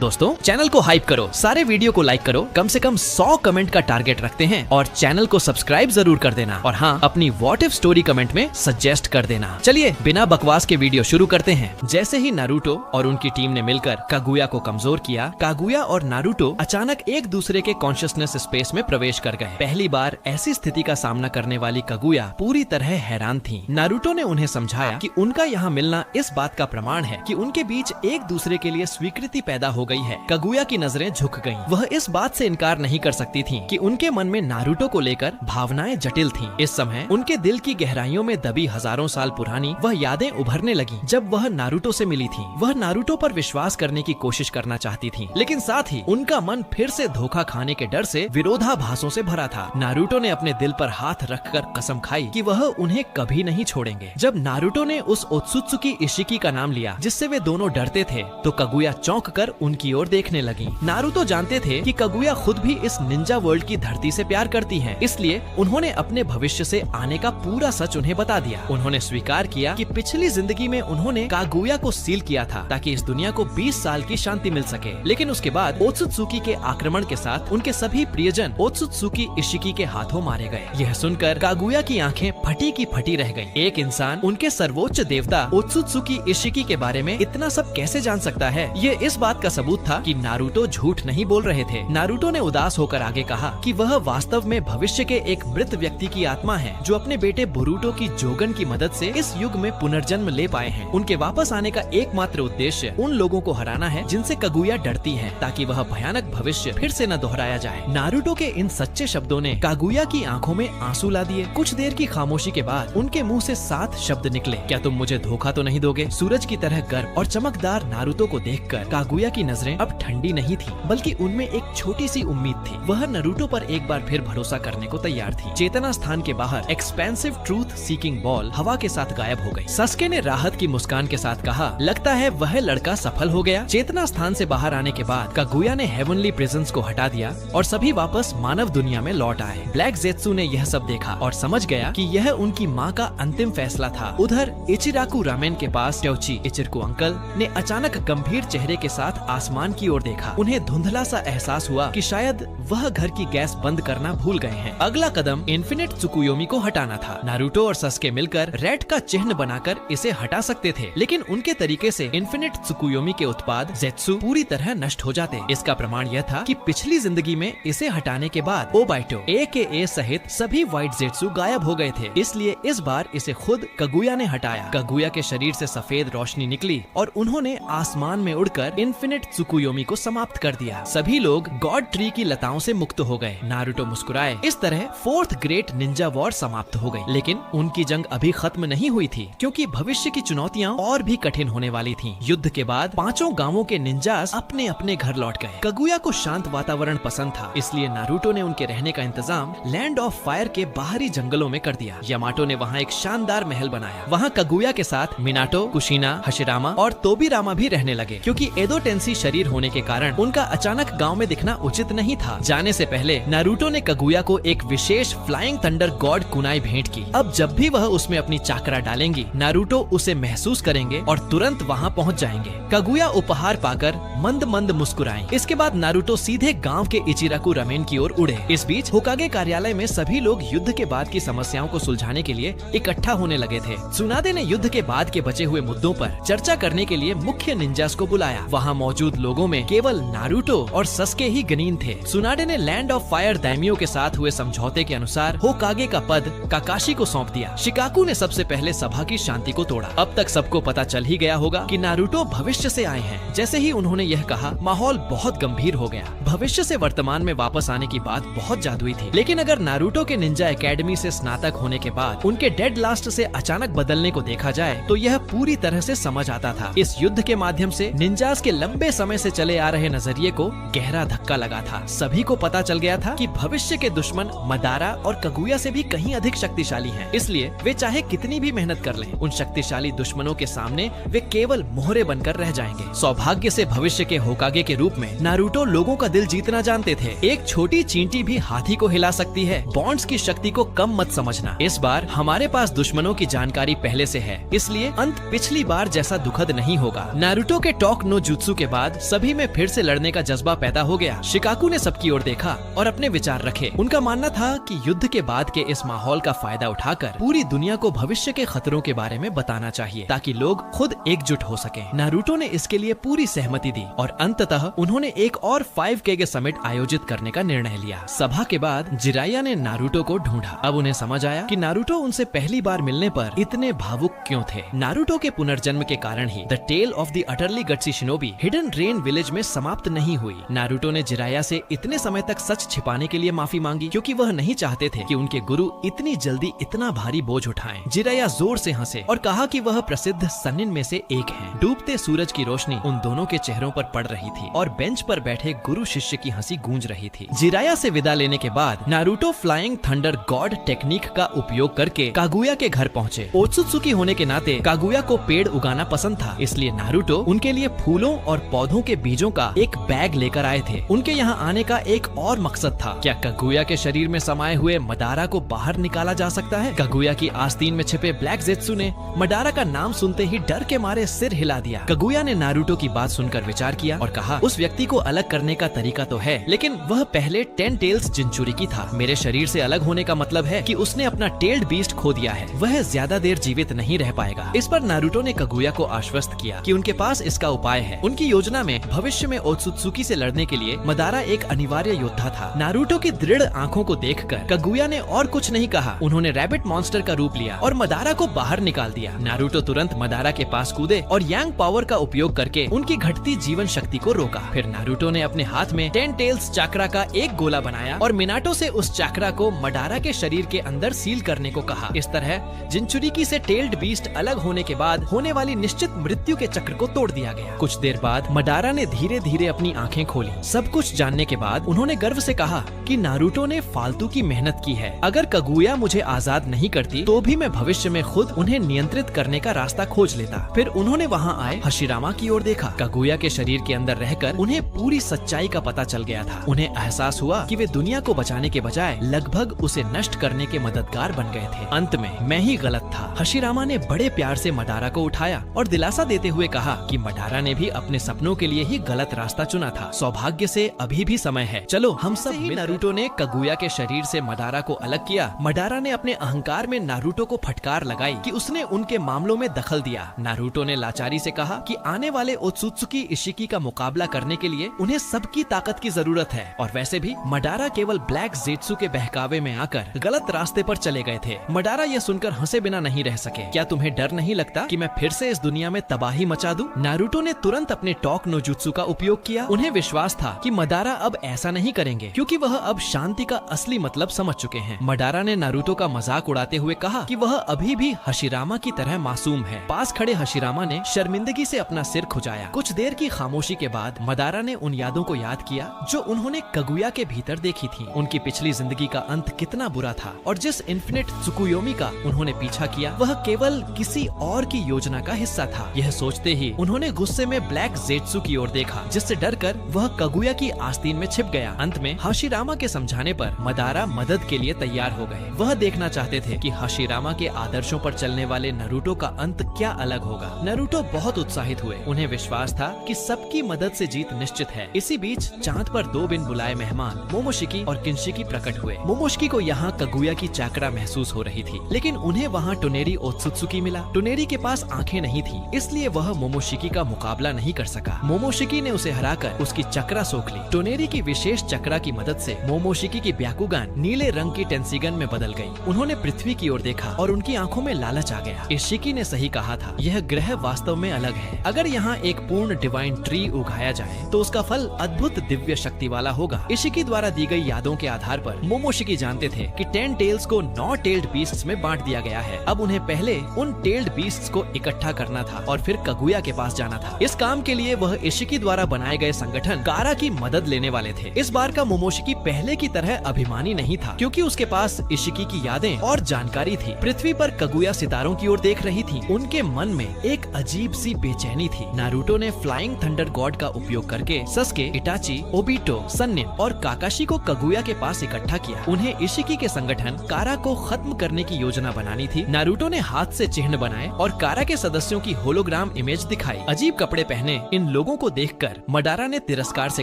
दोस्तों चैनल को हाइप करो, सारे वीडियो को लाइक करो, कम से कम 100 कमेंट का टारगेट रखते हैं और चैनल को सब्सक्राइब जरूर कर देना और हाँ, अपनी व्हाट इफ स्टोरी कमेंट में सजेस्ट कर देना। चलिए बिना बकवास के वीडियो शुरू करते हैं। जैसे ही नारुतो और उनकी टीम ने मिलकर कागुया को कमजोर किया, कागुया और नारुतो अचानक एक दूसरे के कॉन्शियसनेस स्पेस में प्रवेश कर गए। पहली बार ऐसी स्थिति का सामना करने वाली कागुया पूरी तरह हैरान थी। नारुतो ने उन्हें समझाया कि उनका यहाँ मिलना इस बात का प्रमाण है कि उनके बीच एक दूसरे के लिए स्वीकृति पैदा हो गई है। कागुया की नजरें झुक गईं। वह इस बात से इनकार नहीं कर सकती थीं कि उनके मन में नारुतो को लेकर भावनाएं जटिल थीं। इस समय उनके दिल की गहराइयों में दबी हजारों साल पुरानी वह यादें उभरने लगीं। जब वह नारुतो से मिली थीं, वह नारुतो पर विश्वास करने की कोशिश करना चाहती थीं, लेकिन साथ ही उनका मन फिर से धोखा खाने के डर से विरोधाभासों से भरा था। नारुतो ने अपने दिल पर हाथ रखकर कसम खाई कि वह उन्हें कभी नहीं छोड़ेंगे। जब नारुतो ने उस ओत्सुत्सुकी इशिकी का नाम लिया जिससे वे दोनों डरते थे, तो कागुया चौंक कर उनकी ओर देखने लगी। नारुतो जानते थे कि कागुया खुद भी इस निंजा वर्ल्ड की धरती से प्यार करती हैं, इसलिए उन्होंने अपने भविष्य से आने का पूरा सच उन्हें बता दिया। उन्होंने स्वीकार किया कि पिछली जिंदगी में उन्होंने कागुया को सील किया था ताकि इस दुनिया को 20 साल की शांति मिल सके, लेकिन उसके बाद ओत्सुत्सुकी के आक्रमण के साथ उनके सभी प्रियजन ओत्सुत्सुकी इशिकी के हाथों मारे गए। यह सुनकर कागुया की आंखें फटी की फटी रह गईं। एक इंसान उनके सर्वोच्च देवता ओत्सुत्सुकी इशिकी के बारे में इतना सब कैसे जान सकता है? ये इस बात का सबूत था कि नारुतो झूठ नहीं बोल रहे थे। नारुतो ने उदास होकर आगे कहा कि वह वास्तव में भविष्य के एक मृत व्यक्ति की आत्मा है जो अपने बेटे बोरुतो की जोगन की मदद से इस युग में पुनर्जन्म ले पाए हैं। उनके वापस आने का एकमात्र उद्देश्य उन लोगों को हराना है जिनसे कागुया डरती है, ताकि वह भयानक भविष्य फिर से न दोहराया जाए। नारुतो के इन सच्चे शब्दों ने कागुया की आंखों में आंसू ला दिए। कुछ देर की खामोशी के बाद उनके मुंह से 7 शब्द निकले। क्या तुम मुझे धोखा तो नहीं दोगे? सूरज की तरह गर्म और चमकदार नारुतो को देखकर कागुया की नजरें अब ठंडी नहीं थी, बल्कि उनमें एक छोटी सी उम्मीद थी। वह नारुतो पर एक बार फिर भरोसा करने को तैयार थी। चेतना स्थान के बाहर एक्सपेंसिव ट्रूथ सीकिंग बॉल हवा के साथ गायब हो गई। सस्के ने राहत की मुस्कान के साथ कहा, लगता है वह लड़का सफल हो गया। चेतना स्थान से बाहर आने के बाद कागुया ने हेवनली प्रिजन्स को हटा दिया और सभी वापस मानव दुनिया में लौट आए। ब्लैक जेत्सु ने यह सब देखा और समझ गया कि यह उनकी माँ का अंतिम फैसला था। उधर इचिराकु रामेन के पास ट्योची इचिरकु अंकल ने अचानक गंभीर चेहरे के साथ आसमान की ओर देखा। उन्हें धुंधला सा एहसास हुआ कि शायद वह घर की गैस बंद करना भूल गए हैं। अगला कदम इन्फिनिट त्सुकुयोमी को हटाना था। नारुतो और सस्के मिलकर रेड का चिन्ह बनाकर इसे हटा सकते थे, लेकिन उनके तरीके से इन्फिनिट त्सुकुयोमी के उत्पाद जेत्सु पूरी तरह नष्ट हो जाते। इसका प्रमाण यह था कि पिछली जिंदगी में इसे हटाने के बाद ओबाइटो AKA सहित सभी व्हाइट जेत्सु गायब हो गए थे, इसलिए इस बार इसे खुद कागुया ने हटाया। कागुया के शरीर से सफेद रोशनी निकली और उन्होंने आसमान में उड़कर इन्फिनिट त्सुकुयोमी को समाप्त कर दिया। सभी लोग गॉड ट्री की लताओं से मुक्त हो गए। नारुतो मुस्कुराए। इस तरह 4th ग्रेट निंजा वॉर समाप्त हो गई, लेकिन उनकी जंग अभी खत्म नहीं हुई थी, क्योंकि भविष्य की चुनौतियां और भी कठिन होने वाली थीं। युद्ध के बाद 5 गांवों के निंजास अपने अपने घर लौट गए। कागुया को शांत वातावरण पसंद था, इसलिए नारुतो ने उनके रहने का इंतजाम लैंड ऑफ फायर के बाहरी जंगलों में कर दिया। यामाटो ने वहाँ एक शानदार महल बनाया। वहाँ कागुया के साथ मिनाटो, कुशिना, हशिरामा और तोबिरामा भी रहने लगे, क्योंकि एदो टेंसी शरीर होने के कारण उनका अचानक गांव में दिखना उचित नहीं था। जाने से पहले नारुतो ने कागुया को एक विशेष फ्लाइंग थंडर गॉड कुनाई भेंट की। अब जब भी वह उसमें अपनी चाकरा डालेंगी, नारुतो उसे महसूस करेंगे और तुरंत वहाँ पहुँच जाएंगे। कागुया उपहार पाकर मंद मंद मुस्कुराए। इसके बाद नारुतो सीधे गांव के इचिराकु रामेन की ओर उड़े। इस बीच होकागे कार्यालय में सभी लोग युद्ध के बाद की समस्याओं को सुलझाने के लिए इकट्ठा होने लगे थे। त्सुनादे ने युद्ध के बाद के बचे हुए मुद्दों पर चर्चा करने के लिए मुख्य निंजास को बुलाया। वहाँ मौजूद लोगों में केवल नारुतो और सस्के ही गनीन थे। त्सुनाडे ने लैंड ऑफ फायर दाइमियो के साथ हुए समझौते के अनुसार होकागे का पद काकाशी को सौंप दिया। शिकाकू ने सबसे पहले सभा की शांति को तोड़ा। अब तक सबको पता चल ही गया होगा कि नारुतो भविष्य से आए हैं। जैसे ही उन्होंने यह कहा, माहौल बहुत गंभीर हो गया। भविष्य से वर्तमान में वापस आने की बात बहुत जादुई थी, लेकिन अगर नारुतो के निंजा एकेडमी से स्नातक होने के बाद उनके डेड लास्ट से अचानक बदलने को देखा जाए, तो यह पूरी तरह से समझ आता था। इस युद्ध के माध्यम से निंजास के लंबे समय से चले आ रहे नजरिए को गहरा धक्का लगा था। सभी को पता चल गया था कि भविष्य के दुश्मन मदारा और कागुया से भी कहीं अधिक शक्तिशाली हैं। इसलिए वे चाहे कितनी भी मेहनत कर लें, उन शक्तिशाली दुश्मनों के सामने वे केवल मोहरे बनकर रह जाएंगे। सौभाग्य से भविष्य के होकागे के रूप में नारुतो लोगों का दिल जीतना जानते थे। एक छोटी चींटी भी हाथी को हिला सकती है। बॉन्ड्स की शक्ति को कम मत समझना। इस बार हमारे पास दुश्मनों की जानकारी पहले से है, इसलिए अंत पिछली बार जैसा दुखद नहीं होगा। नारुतो के टॉक नो जुत्सु के बाद बाद सभी में फिर से लड़ने का जज्बा पैदा हो गया। शिकाकू ने सबकी ओर देखा और अपने विचार रखे। उनका मानना था कि युद्ध के बाद के इस माहौल का फायदा उठाकर पूरी दुनिया को भविष्य के खतरों के बारे में बताना चाहिए ताकि लोग खुद एकजुट हो सके। नारुतो ने इसके लिए पूरी सहमति दी और अंततः उन्होंने एक और 5K समिट आयोजित करने का निर्णय लिया। सभा के बाद जिराया ने नारुतो को ढूंढा। अब उन्हें समझ आया कि नारुतो उनसे पहली बार मिलने पर इतने भावुक क्यों थे। नारुतो के पुनर्जन्म के कारण ही the tale of the utterly gutsy shinobi hidden rain village में समाप्त नहीं हुई। नारुतो ने जिराया से इतने समय तक सच छिपाने के लिए माफी मांगी क्योंकि वह नहीं चाहते थे कि उनके गुरु इतनी जल्दी इतना भारी बोझ उठाएं। जिराया जोर से हंसे और कहा कि वह प्रसिद्ध सन्निन में से एक हैं। डूबते सूरज की रोशनी उन दोनों के चेहरों पर पड़ रही थी और बेंच पर बैठे गुरु शिष्य की हंसी गूंज रही थी। जिराया से विदा लेने के बाद Naruto flying thunder God technique का उपयोग करके कागुया के घर पहुँचे। ओत्सुत्सुकी होने के नाते कागुया को पेड़ उगाना पसंद था, इसलिए नारुतो उनके लिए फूलों और पौधों के बीजों का एक बैग लेकर आए थे। उनके यहाँ आने का एक और मकसद था। क्या कागुया के शरीर में समाये हुए मदारा को बाहर निकाला जा सकता है? कागुया की आस्तीन में छिपे ब्लैक ज़ेत्सु ने मदारा का नाम सुनते ही डर के मारे सिर हिला दिया। कागुया ने नारुतो की बात सुनकर विचार किया और कहा, उस व्यक्ति को अलग करने का तरीका तो है, लेकिन वह पहले 10 टेल्स जिंचुरिकी था। मेरे शरीर से अलग होने का मतलब है कि उसने अपना टेल्ड बीस्ट खो दिया है। वह ज्यादा देर जीवित नहीं रह पाएगा। इस पर नारुतो ने कागुया को आश्वस्त किया कि उनके पास इसका उपाय है। उनकी योजना में भविष्य में ओत्सुत्सुकी से लड़ने के लिए मदारा एक अनिवार्य योद्धा था। नारुतो की दृढ़ आंखों को देखकर कागुया ने और कुछ नहीं कहा। उन्होंने रैबिट मॉन्स्टर का रूप लिया और मदारा को बाहर निकाल दिया। नारुतो तुरंत मदारा के पास कूदे और यांग पावर का उपयोग करके उनकी घटती जीवन शक्ति को रोका। फिर नारुतो ने अपने हाथ में 10 टेल्स चाक्रा का एक गोला बनाया और मिनाटो से उस चाक्रा को मदारा के शरीर के अंदर सील करने को कहा। इस तरह जिंचुरिकी से टेल्ड बीस्ट अलग होने के बाद होने वाली निश्चित मृत्यु के चक्र को तोड़ दिया गया। कुछ देर बाद मदारा ने धीरे धीरे अपनी आंखें खोली। सब कुछ जानने के बाद उन्होंने गर्व से कहा कि नारुतो ने फालतू की मेहनत की है। अगर कागुया मुझे आजाद नहीं करती तो भी मैं भविष्य में खुद उन्हें नियंत्रित करने का रास्ता खोज लेता। फिर उन्होंने वहाँ आए हशिरामा की ओर देखा। कागुया के शरीर के अंदर रहकर उन्हें पूरी सच्चाई का पता चल गया था। उन्हें एहसास हुआ कि वे दुनिया को बचाने के बजाय लगभग उसे नष्ट करने के मददगार बन गए थे। अंत में मैं ही गलत था। हशिरामा ने बड़े प्यार से मदारा को उठाया और दिलासा देते हुए कहा कि मदारा ने भी अपने सपनों के लिए ही गलत रास्ता चुना था। सौभाग्य से अभी भी समय है, चलो हम सब। नारुतो ने कागुया के शरीर से मदारा को अलग किया। मदारा ने अपने अहंकार में नारुतो को फटकार लगाई कि उसने उनके मामलों में दखल दिया। नारुतो ने लाचारी से कहा कि आने वाले ओत्सुत्सुकी इशिकी का मुकाबला करने के लिए उन्हें सबकी ताकत की जरूरत है और वैसे भी मदारा केवल ब्लैक ज़ेत्सु के बहकावे में आकर गलत रास्ते पर चले गए थे। मदारा यह सुनकर हंसे बिना नहीं रह सके। क्या तुम्हें डर नहीं लगता कि मैं फिर से इस दुनिया में तबाही मचा दूं? नारुतो ने तुरंत अपने टॉक नो जुत्सु का उपयोग किया। उन्हें विश्वास था कि मदारा अब ऐसा नहीं करेंगे क्योंकि वह अब शांति का असली मतलब समझ चुके हैं। मदारा ने नारुतो का मजाक उड़ाते हुए कहा कि वह अभी भी हशिरामा की तरह मासूम है। पास खड़े हशिरामा ने शर्मिंदगी से अपना सिर खुजाया। कुछ देर की खामोशी के बाद मदारा ने उन यादों को याद किया जो उन्होंने कागुया के भीतर देखी थी। उनकी पिछली जिंदगी का अंत कितना बुरा था और जिस इन्फिनिट त्सुकुयोमी का उन्होंने पीछा किया वह केवल किसी और की योजना का हिस्सा था। यह सोचते ही उन्होंने गुस्से में ब्लैक ज़ेत्सु की ओर देखा, जिससे डरकर वह कागुया की आस्तीन में छिप गया। अंत में हशिरामा के समझाने पर मदारा मदद के लिए तैयार हो गए। वह देखना चाहते थे कि हशिरामा के आदर्शों पर चलने वाले नारुतो का अंत क्या अलग होगा। नारुतो बहुत उत्साहित हुए। उन्हें विश्वास था कि सबकी मदद से जीत निश्चित है। इसी बीच चांद पर 2 बिन बुलाए मेहमान मोमोशिकी और किंशिकी प्रकट हुए। मोमोशिकी को यहाँ कागुया की चाकरा महसूस हो रही थी, लेकिन उन्हें वहाँ टोनेरी ओत्सुत्सुकी मिला। टोनेरी के पास आंखें नहीं थी, इसलिए वह मोमोशिकी का मुकाबला नहीं कर सका। मोमोशिकी ने उसे हराकर उसकी चक्रा सोख ली। टोनेरी की विशेष चक्रा की मदद से मोमोशिकी की ब्याकुगान नीले रंग की टेंसिगन में बदल गई। उन्होंने पृथ्वी की ओर देखा और उनकी आंखों में लालच आ गया। इशिकी ने सही कहा था, यह ग्रह वास्तव में अलग है। अगर यहाँ एक पूर्ण डिवाइन ट्री उगाया जाए तो उसका फल अद्भुत दिव्य शक्ति वाला होगा। इशिकी द्वारा दी गई यादों के आधार पर मोमोशिकी जानते थे कि 10 टेल्स को 9 टेल्ड बीस्ट्स में बांट दिया गया है। अब उन्हें पहले उन टेल्ड बीस्ट्स को इकट्ठा करना था और फिर कागुया के पास जाना था। इस काम के लिए वह इशिकी द्वारा बनाए गए संगठन कारा की मदद लेने वाले थे। इस बार का मोमोशिकी पहले की तरह अभिमानी नहीं था, क्योंकि उसके पास इशिकी की यादें और जानकारी थी। पृथ्वी पर कागुया सितारों की ओर देख रही थी। उनके मन में एक अजीब सी बेचैनी थी। नारुतो ने फ्लाइंग थंडर गॉड का उपयोग करके सस्के, इटाची, ओबिटो, सन्निन और काकाशी को कागुया के पास इकट्ठा किया। उन्हें इशिकी के संगठन कारा को खत्म करने की योजना बनानी थी। नारुतो ने हाथ से चिन्ह बनाए और कारा के सदस्यों की होलोग्राम इमेज दिखाई। अजीब कपड़े पहने इन लोगों को देखकर मडारा ने तिरस्कार से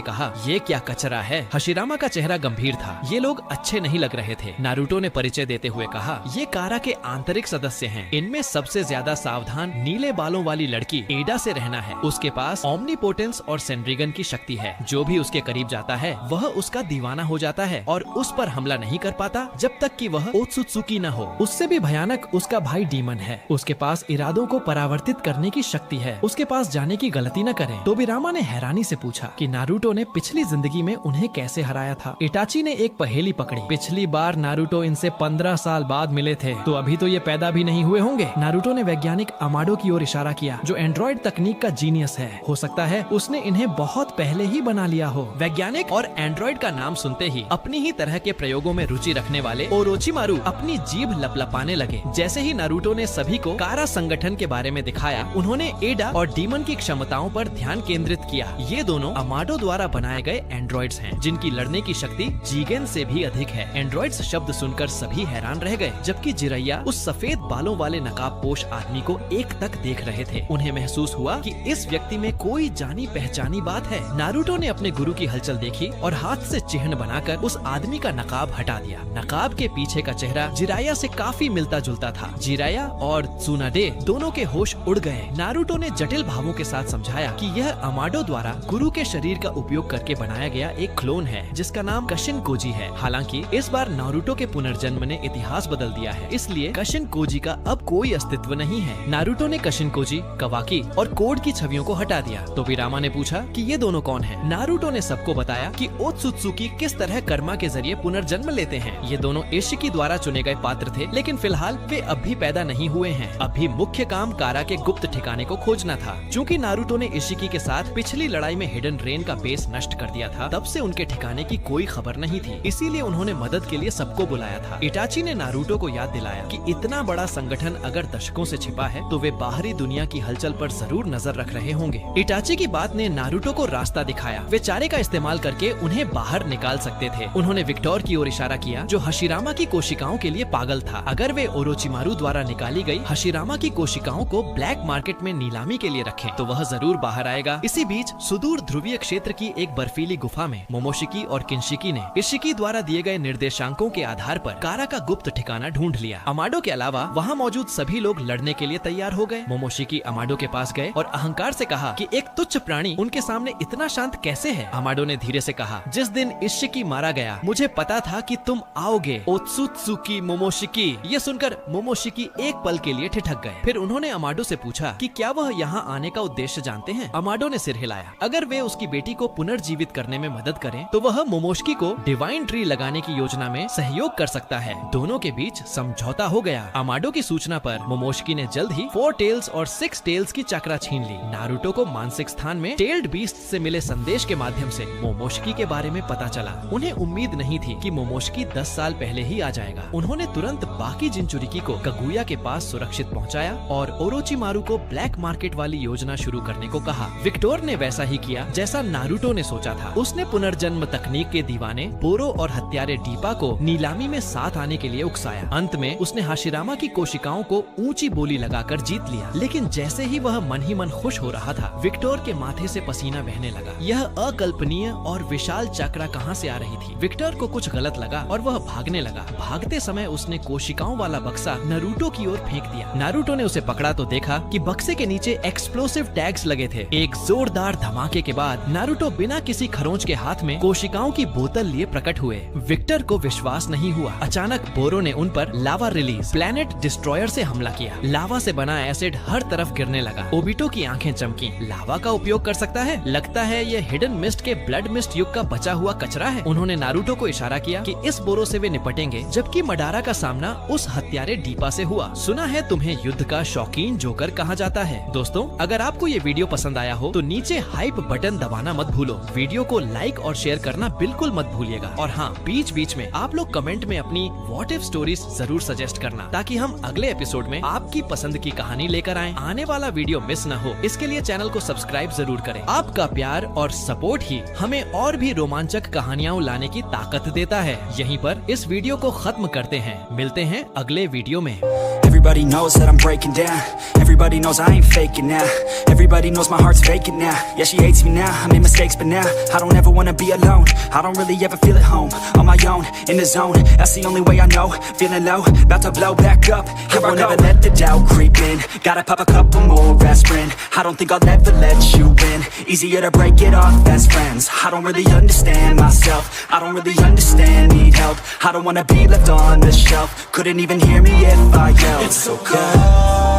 कहा, ये क्या कचरा है। हशिरामा का चेहरा गंभीर था, ये लोग अच्छे नहीं लग रहे थे। नारुतो ने परिचय देते हुए कहा, ये कारा के आंतरिक सदस्य हैं। इनमें सबसे ज्यादा सावधान नीले बालों वाली लड़की एडा से रहना है। उसके पास ओमनीपोटेंस और सेंड्रिगन की शक्ति है। जो भी उसके करीब जाता है वह उसका दीवाना हो जाता है और उस पर हमला नहीं कर पाता जब तक कि वह ओत्सुत्सुकी न हो। उससे भी भयानक उसका भाई डीमन है। उसके पास इरादों को परावर्तित करने की शक्ति है। उसके पास जाने की गलती न करें। तोबिरामा ने हैरानी से पूछा कि नारुतो ने पिछली जिंदगी में उन्हें कैसे हराया था। इटाची ने एक पहेली पकड़ी। पिछली बार नारुतो इनसे 15 साल बाद मिले थे, तो अभी तो ये पैदा भी नहीं हुए होंगे। नारुतो ने वैज्ञानिक अमाडो की ओर इशारा किया, जो एंड्रॉइड तकनीक का जीनियस है। हो सकता है उसने इन्हें बहुत पहले ही बना लिया हो। वैज्ञानिक और एंड्रॉइड का नाम सुनते ही अपनी ही तरह के प्रयोगों में रुचि रखने वाले ओरोचिमारू अपनी जीभ लपलपाने लगे। जैसे ही नारुतो ने सभी को कारा संगठन के बारे में दिखाया, उन्होंने एडा और डीमन की क्षमताओं पर ध्यान केंद्रित किया। ये दोनों अमाडो द्वारा बनाए गए एंड्रॉइड्स हैं, जिनकी लड़ने की शक्ति जीगेन से भी अधिक है। एंड्रॉइड्स शब्द सुनकर सभी हैरान रह गए, जबकि जिरैया उस सफेद बालों वाले नकाबपोश आदमी को एक तक देख रहे थे। उन्हें महसूस हुआ कि इस व्यक्ति में कोई जानी पहचानी बात है। नारुतो ने अपने गुरु की हलचल देखी और हाथ से चिन्ह बनाकर उस आदमी का नकाब हटा दिया। नकाब के पीछे का चेहरा जिराया से काफी मिलता जुलता था। जिराया और त्सुनाडे दोनों के होश उड़ गए। नारुतो ने जटिल भावों के साथ समझाया कि यह अमाडो द्वारा गुरु के शरीर का उपयोग करके बनाया गया एक क्लोन है, जिसका नाम कशिन कोजी है। हालांकि इस बार नारुतो के पुनर्जन्म ने इतिहास बदल दिया है, इसलिए कशिन कोजी का अब कोई अस्तित्व नहीं है। नारुतो ने कशिन कोजी, कवाकी और कोड की छवियों को हटा दिया। तोबिरामा ने पूछा कि ये दोनों कौन हैं? नारुतो ने सबको बताया कि ओत्सुत्सुकी किस तरह कर्मा के जरिए पुनर्जन्म लेते हैं। ये दोनों इशिकी द्वारा चुने गए पात्र थे, लेकिन फिलहाल वे अब भी पैदा नहीं हुए हैं। अभी मुख्य काम कारा के गुप्त ठिकाने को खोजना था। चूँकि नारुतो ने इशिकी के साथ पिछली लड़ाई में हिडन रेन का बेस नष्ट कर दिया था, तब से उनके ठिकाने की कोई खबर नहीं थी। इसीलिए उन्होंने मदद के लिए सबको बुलाया था। इटाची ने नारुतो को याद दिलाया कि इतना बड़ा संगठन अगर दशकों से छिपा है, तो वे बाहरी दुनिया की हलचल पर जरूर नजर रख रहे होंगे। इटाची की बात ने नारुतो को रास्ता दिखाया। वे चारे का इस्तेमाल करके उन्हें बाहर निकाल सकते थे। उन्होंने विक्टोर की ओर इशारा किया, जो हशिरामा की कोशिकाओं के लिए पागल था। अगर वे ओरोचिमारू द्वारा निकाली गई हशिरामा की कोशिकाओं को ब्लैक मार्केट में नीलामी के लिए रखें, तो वह जरूर बाहर आएगा। इसी बीच सुदूर ध्रुवीय क्षेत्र की एक बर्फीली गुफा में मोमोशिकी और किंशिकी ने इशिकी द्वारा दिए गए निर्देशांकों के आधार पर कारा का गुप्त ठिकाना ढूंढ लिया। अमाडो के अलावा वहाँ मौजूद सभी लोग लड़ने के लिए तैयार हो गए। मोमोशिकी अमाडो के पास गए और अहंकार से कहा कि एक तुच्छ प्राणी उनके सामने इतना शांत कैसे है। अमाडो ने धीरे से कहा, जिस दिन इशिकी मारा गया, मुझे पता था कि तुम आओगे, ओत्सुत्सुकी मोमोशिकी। ये सुनकर मोमोशिकी एक पल के लिए ठिठक गए। फिर उन्होंने अमाडो से पूछा कि क्या वह यहाँ आने का उद्देश्य जानते हैं। अमाडो ने सिर हिलाया। अगर वे उसकी बेटी को पुनर्जीवित करने में मदद करें, तो वह मोमोशिकी को डिवाइन ट्री लगाने की योजना में सहयोग कर सकता है। दोनों के बीच समझौता हो गया। अमाडो की सूचना पर मोमोशिकी ने जल्द ही 4 टेल्स और 6 टेल्स की चक्रा छीन ली। नारुतो को मानसिक स्थान में टेल्ड बीस्ट से मिले संदेश के माध्यम से मोमोशिकी के बारे में पता चला। उन्हें उम्मीद नहीं थी कि मोमोशिकी 10 साल पहले ही आ जाएगा। उन्होंने तुरंत बाकी जिंचुरिकी को कगुया के पास सुरक्षित पहुंचाया और ओरोचिमारू को ब्लैक मार्केट वाली योजना शुरू करने को कहा। विक्टोर ने वैसा ही किया जैसा नारुतो ने सोचा था। उसने पुनर्जन्म तकनीक के दीवाने बोरो और हत्यारे डीपा को नीलामी में साथ आने के लिए उकसाया। अंत में उसने हाशिरामा की कोशिकाओं को ऊंची बोली लगाकर जीत लिया। लेकिन जैसे ही वह मन ही मन खुश हो रहा था, विक्टोर के माथे से पसीना बहने लगा। यह अकल्पनीय और विशाल चक्रा कहाँ से आ रही थी। विक्टर को कुछ गलत लगा और वह भागने लगा। भागते समय उसने कोशिकाओं वाला बक्सा नारुतो की ओर फेंक दिया। नारुतो ने उसे पकड़ा तो देखा कि बक्से के नीचे एक्सप्लोसिव टैग्स लगे थे। एक जोरदार धमाके के बाद नारुतो बिना किसी खरोंच के हाथ में कोशिकाओं की बोतल लिए प्रकट हुए। विक्टर को विश्वास नहीं हुआ। अचानक बोरो ने उन पर लावा रिलीज प्लैनेट डिस्ट्रॉयर से हमला किया। लावा से बना एसिड हर तरफ गिरने लगा। ओबिटो की आंखें चमकी। लावा का उपयोग कर सकता है? लगता है ये हिडन मिस्ट के ब्लड मिस्ट युग का बचा हुआ कचरा है। उन्होंने नारुतो को इशारा किया कि इस बोरो से वे निपटेंगे, जबकि मडारा का सामना उस हत्यारे डीपा से हुआ। सुना है तुम्हें युद्ध का शौकीन जोकर कहा जाता है। दोस्तों, अगर आपको ये वीडियो पसंद आया हो तो नीचे हाइप बटन दबाना मत भूलो। वीडियो को लाइक और शेयर करना बिल्कुल मत भूलिएगा। और हाँ, बीच बीच में आप लोग कमेंट में अपनी व्हाट इफ स्टोरीज जरूर सजेस्ट करना, ताकि हम अगले एपिसोड में आपकी पसंद की कहानी लेकर आएं। आने वाला वीडियो मिस न हो, इसके लिए चैनल को सब्सक्राइब जरूर करें। आपका प्यार और सपोर्ट ही हमें और भी रोमांचक कहानियां लाने की ताकत देता है। यहीं पर इस वीडियो को खत्म करते हैं। मिलते हैं अगले वीडियो में। Everybody knows that I'm breaking down. Everybody knows I ain't faking now. Everybody knows my heart's vacant now. Yeah, she hates me now, I made mistakes but now I don't ever wanna be alone. I don't really ever feel at home. On my own, in the zone, that's the only way I know. Feeling low, about to blow back up. Here I never let the doubt creep in. Gotta pop a couple more aspirin. I don't think I'll ever let you in. Easier to break it off best friends. I don't really understand myself. I don't really understand, need help. I don't wanna be left on the shelf. Couldn't even hear me if I yelled. It's so cold